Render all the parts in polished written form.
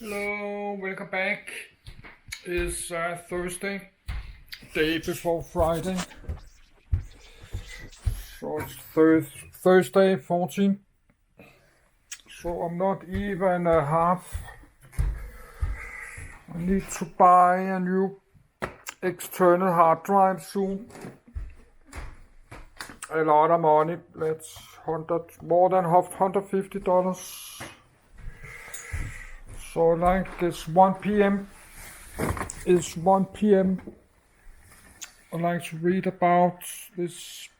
Hello, welcome back. It's Thursday, day before Friday. So it's Thursday 14. So I'm not even half. I need to buy a new external hard drive soon. A lot of money. That's more than $150. So like it's 1 p.m. It's 1 p.m. I'd like to read about this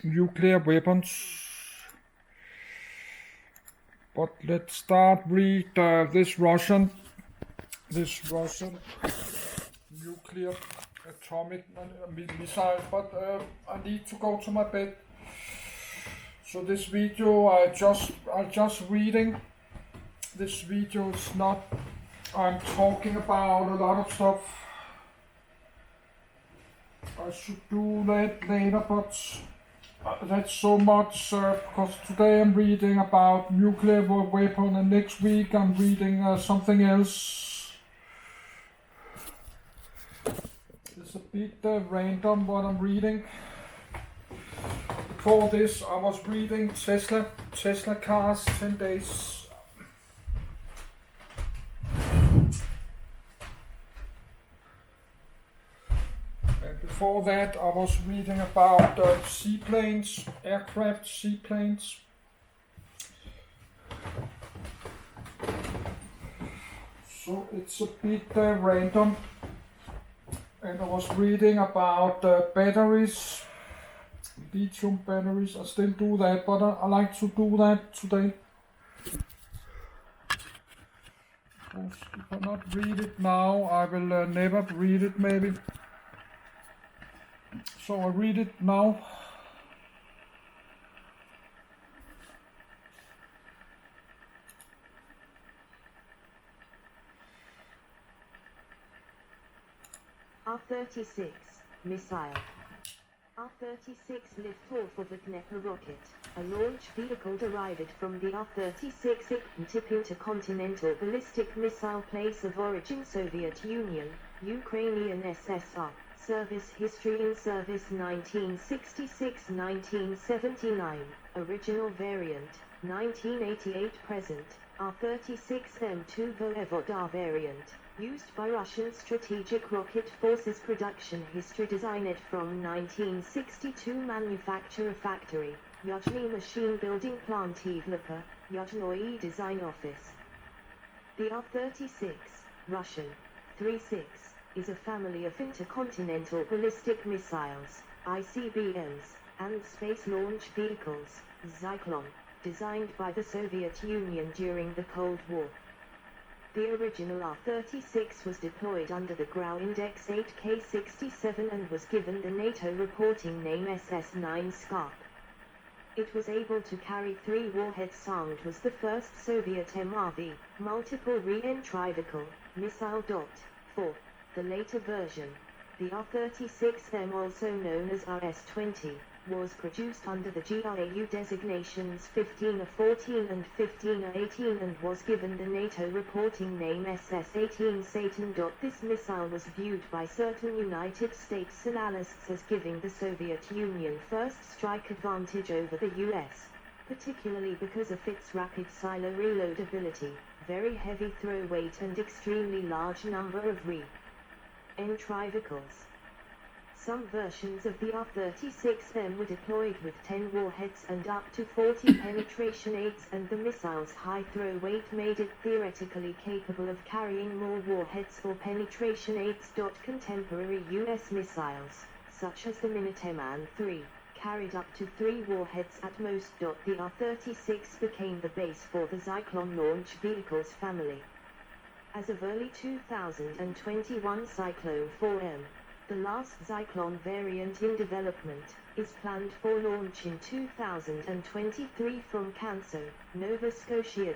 nuclear weapons. But let's start read this Russian nuclear atomic missile. But I need to go to my bed. So this video I just reading. This video is not. I'm talking about a lot of stuff. I should do that later, but that's so much because today I'm reading about nuclear weapon and next week I'm reading something else. It's a bit random what I'm reading. Before this I was reading Tesla cars 10 days. Before that, I was reading about seaplanes, aircraft seaplanes. So it's a bit random. And I was reading about batteries, lithium batteries. I still do that, but I like to do that today. Because if I not read it now, I will never read it maybe. So I read it now. R-36 missile. R-36 liftoff of a Dnepr rocket, a launch vehicle derived from the R-36 tip intercontinental ballistic missile, place of origin Soviet Union, Ukrainian SSR. Service history: in service 1966-1979, original variant 1988 present, R-36M2 Voyevoda variant, used by Russian Strategic Rocket Forces. Production history: designed from 1962, manufacturer factory, Yuzhny machine building plant, Ivlapa, Yuzhnoye design office. The R-36, Russian 36, is a family of intercontinental ballistic missiles, ICBMs, and space launch vehicles, Zyklon, designed by the Soviet Union during the Cold War. The original R-36 was deployed under the GRAU Index 8K67 and was given the NATO reporting name SS-9 Scarp. It was able to carry 3 warheads and was the first Soviet MRV, multiple re-entry missile. 4. The later version, the R-36M, also known as RS-20, was produced under the GRAU designations 15A14 and 15A18 and was given the NATO reporting name SS-18 Satan. This missile was viewed by certain United States analysts as giving the Soviet Union first strike advantage over the US, particularly because of its rapid silo reload ability, very heavy throw weight and extremely large number of entry vehicles. Some versions of the R-36M were deployed with 10 warheads and up to 40 penetration aids, and the missile's high throw weight made it theoretically capable of carrying more warheads or penetration aids. Contemporary US missiles, such as the Minuteman III, carried up to 3 warheads at most. The R-36 became the base for the Zyklon launch vehicles family. As of early 2021, Cyclone 4M, the last Zyklon variant in development, is planned for launch in 2023 from Canso, Nova Scotia.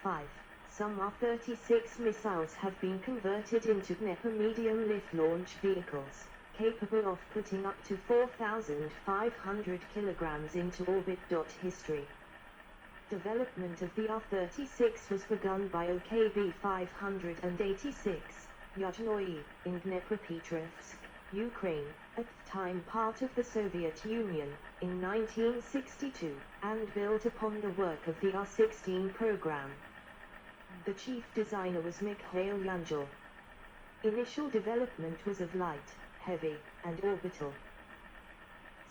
5. Some R-36 missiles have been converted into Dnepr medium-lift launch vehicles, capable of putting up to 4,500 kilograms into orbit. History. Development of the R-36 was begun by OKB 586, Yuzhnoye, in Dnepropetrovsk, Ukraine, at the time part of the Soviet Union, in 1962, and built upon the work of the R-16 program. The chief designer was Mikhail Yangel. Initial development was of light, heavy, and orbital.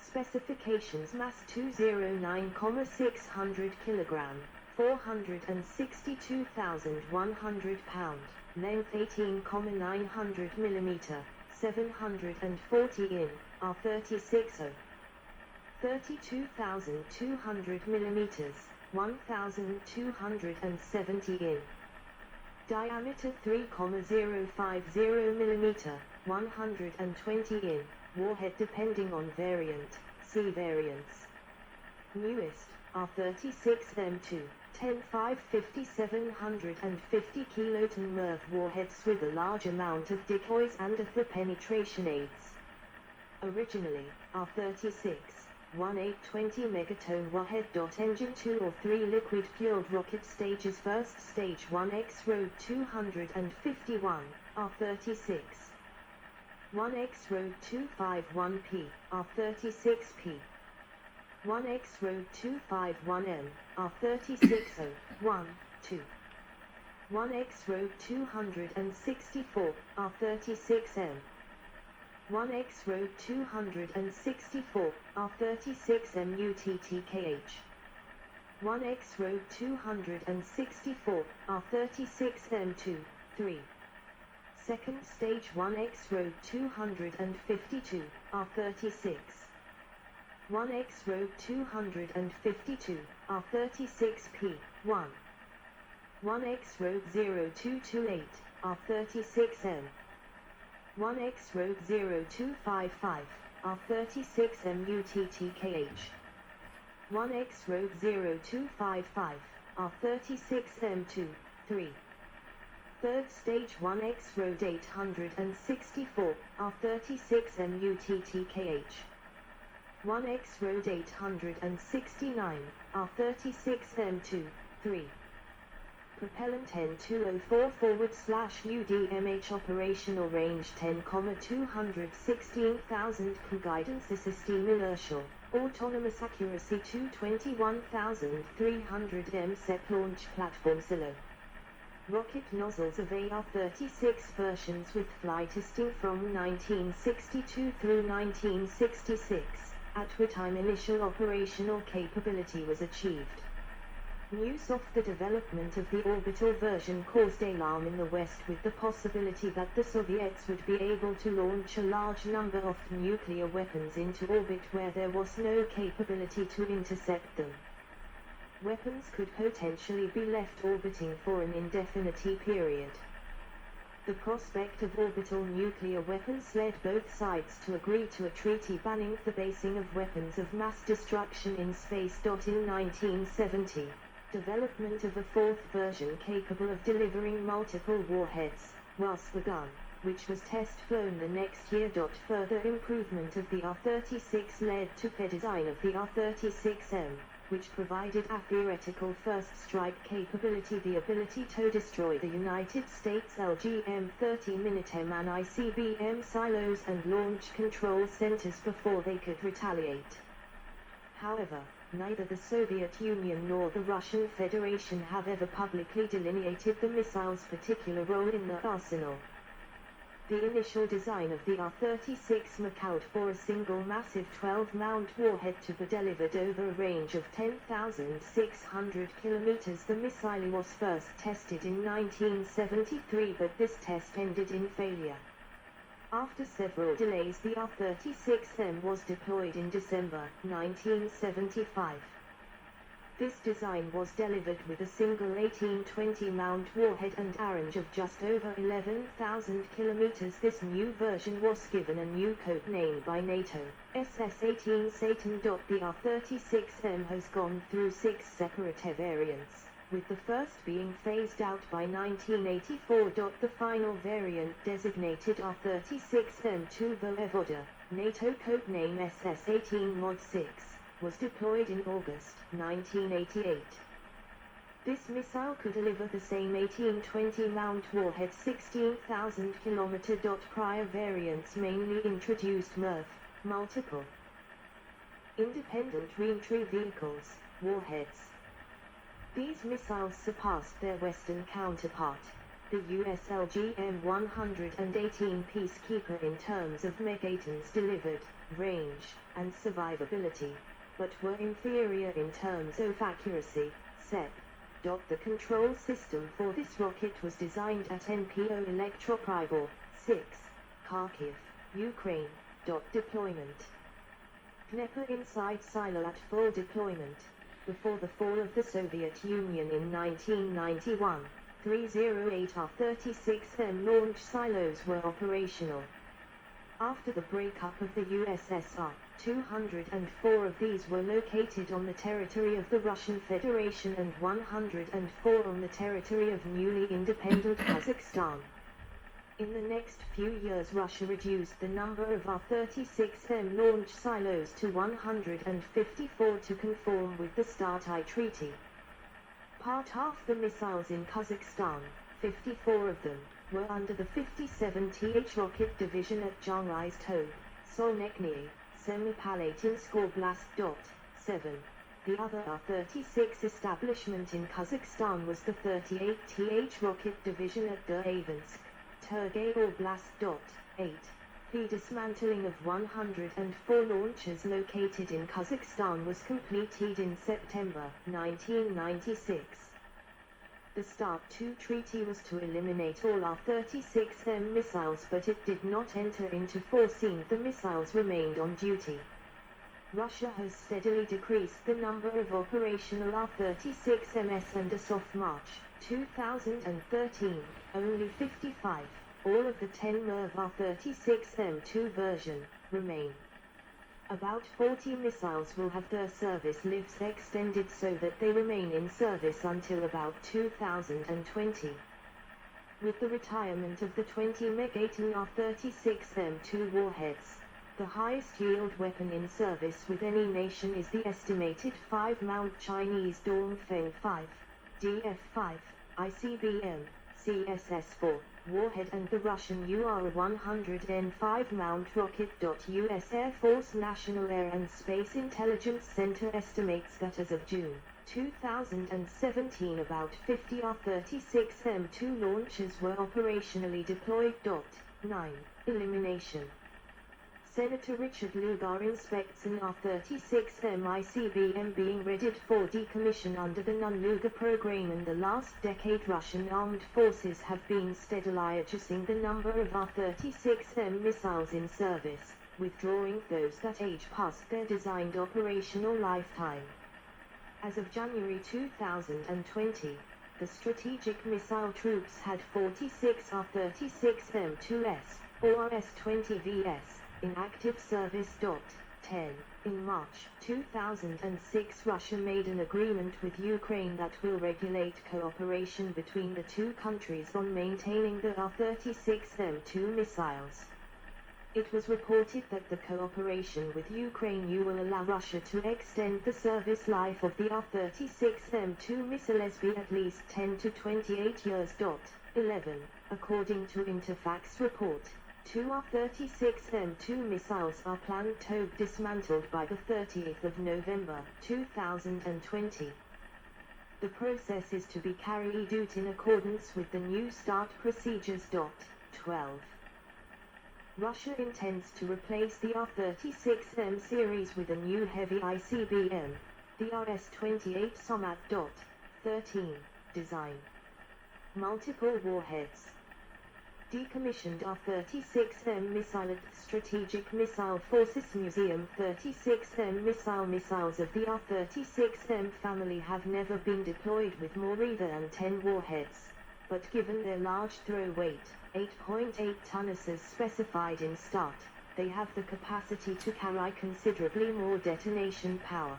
Specifications: mass 209,600 kg, 462,100 pound, length 18,900 mm, 740 in, R-36 32,200 mm, 1,270 in. Diameter 3,050 mm, 120 in. Warhead depending on variant, see variants. Newest, R-36M2, 10-5-50-750 kiloton MIRV warheads with a large amount of decoys and of the penetration aids. Originally, R-36, 1/820 megaton warhead. Engine 2 or 3 liquid-fueled rocket stages. First stage 1X Road 251, R-36. 1X Road 251P, R-36P. 1X Road 251M, R-36O, 1, 2. 1X Road 264, R-36M. 1X Road 264, R-36M UTTKH. 1X Road 264, R-36M2, 3. Second stage 1X Road 252, R-36. 1X Road 252, R-36P, 1. 1X Road 0228, R-36M. 1X Road 0255, R-36M UTTKH. 1X Road 0255, R-36M2, 3. Third stage 1X Road 864, R-36M UTTKH. 1X Road 869, R-36M2, 3. Propellant N204 /UDMH operational range 10,216,000 km. Guidance assisting inertial, autonomous accuracy 221,300 m. SEP launch platform silo. Rocket nozzles of AR-36 versions with flight testing from 1962 through 1966, at which time initial operational capability was achieved. News of the development of the orbital version caused alarm in the West, with the possibility that the Soviets would be able to launch a large number of nuclear weapons into orbit where there was no capability to intercept them. Weapons could potentially be left orbiting for an indefinite period. The prospect of orbital nuclear weapons led both sides to agree to a treaty banning the basing of weapons of mass destruction in space. In 1970, development of a fourth version capable of delivering multiple warheads was begun, which was test-flown the next year. Further improvement of the R-36 led to the design of the R-36M, which provided a theoretical first strike capability, the ability to destroy the United States LGM-30 Minuteman ICBM silos and launch control centers before they could retaliate. However, neither the Soviet Union nor the Russian Federation have ever publicly delineated the missile's particular role in the arsenal. The initial design of the R-36 called for a single massive 12-mount warhead to be delivered over a range of 10,600 kilometers. The missile was first tested in 1973, but this test ended in failure. After several delays, the R-36M was deployed in December 1975. This design was delivered with a single 18-20 mount warhead and a range of just over 11,000 kilometers. This new version was given a new code name by NATO, SS-18 Satan. The R-36M has gone through 6 separate variants, with the first being phased out by 1984. The final variant, designated R-36M2 Voevoda, NATO codename SS-18 Mod 6, was deployed in August 1988. This missile could deliver the same 18-20 mount warhead 16,000 km. Prior variants mainly introduced MIRV, multiple independent reentry vehicles, warheads. These missiles surpassed their Western counterpart, the US LGM-118 Peacekeeper, in terms of megatons delivered, range, and survivability, but were inferior in terms of accuracy, SEP. The control system for this rocket was designed at NPO Electropribor 6, Kharkiv, Ukraine. Deployment. Dnepr inside silo at full deployment. Before the fall of the Soviet Union in 1991, 308 R-36M launch silos were operational. After the breakup of the USSR, 204 of these were located on the territory of the Russian Federation and 104 on the territory of newly independent Kazakhstan. In the next few years, Russia reduced the number of R-36M launch silos to 154 to conform with the START-I treaty. Part half the missiles in Kazakhstan, 54 of them, were under the 57th Rocket Division at Janghai-Tob, Solnechny, Semipalatinsk Oblast. 7. The other R-36 establishment in Kazakhstan was the 38th Rocket Division at Deryavinsk, Turgay Oblast. 8. The dismantling of 104 launchers located in Kazakhstan was completed in September 1996. The START-II treaty was to eliminate all R-36M missiles, but it did not enter into force since the missiles remained on duty. Russia has steadily decreased the number of operational R-36MS, and as of March 2013, only 55, all of the 10 MIRV R-36M2 version, remain. About 40 missiles will have their service lives extended so that they remain in service until about 2020. With the retirement of the 20 megaton R-36M2 warheads, the highest yield weapon in service with any nation is the estimated 5-mount Chinese Dongfeng 5, DF-5, ICBM, CSS-4 warhead, and the Russian UR-100N 5-mount rocket. US Air Force National Air and Space Intelligence Center estimates that as of June 2017 about 50 R-36M2 launchers were operationally deployed. 9. Elimination. Senator Richard Lugar inspects an R-36M ICBM being readied for decommission under the Nun-Lugar program. In the last decade, Russian armed forces have been steadily reducing the number of R-36M missiles in service, withdrawing those that age past their designed operational lifetime. As of January 2020, the strategic missile troops had 46 R-36M2S, or RS-20VS, in active service. 10. In March 2006, Russia made an agreement with Ukraine that will regulate cooperation between the two countries on maintaining the R-36M2 missiles. It was reported that the cooperation with Ukraine will allow Russia to extend the service life of the R-36M2 missiles by at least 10 to 28 years. 11. According to Interfax report, 2 R-36M2 missiles are planned to be dismantled by the 30th of November 2020. The process is to be carried out in accordance with the new START procedures. 12. Russia intends to replace the R-36M series with a new heavy ICBM, the RS-28 Somat. 13. Design. Multiple warheads. Decommissioned R-36M missile at the Strategic Missile Forces Museum. 36M missiles of the R-36M family have never been deployed with more than 10 warheads, but given their large throw weight, 8.8 tons as specified in START, they have the capacity to carry considerably more detonation power.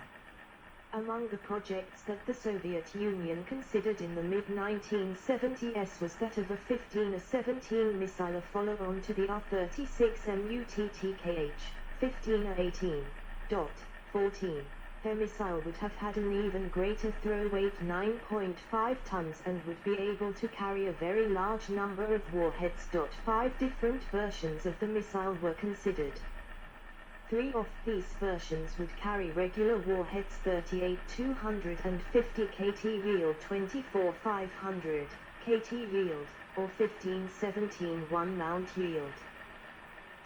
Among the projects that the Soviet Union considered in the mid-1970s was that of a 15A-17 missile, a follow-on to the R-36M UTTKH, 15A-18. 14. Their missile would have had an even greater throw weight, 9.5 tons, and would be able to carry a very large number of warheads. 5 different versions of the missile were considered. 3 of these versions would carry regular warheads: 38 250 KT yield, 24 500 KT yield, or 15 17 1 mount yield.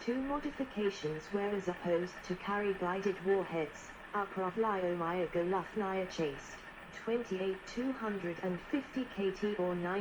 2 modifications were as opposed to carry guided warheads: Uprovlyo Golufnaya Chased, 28 250 KT or 9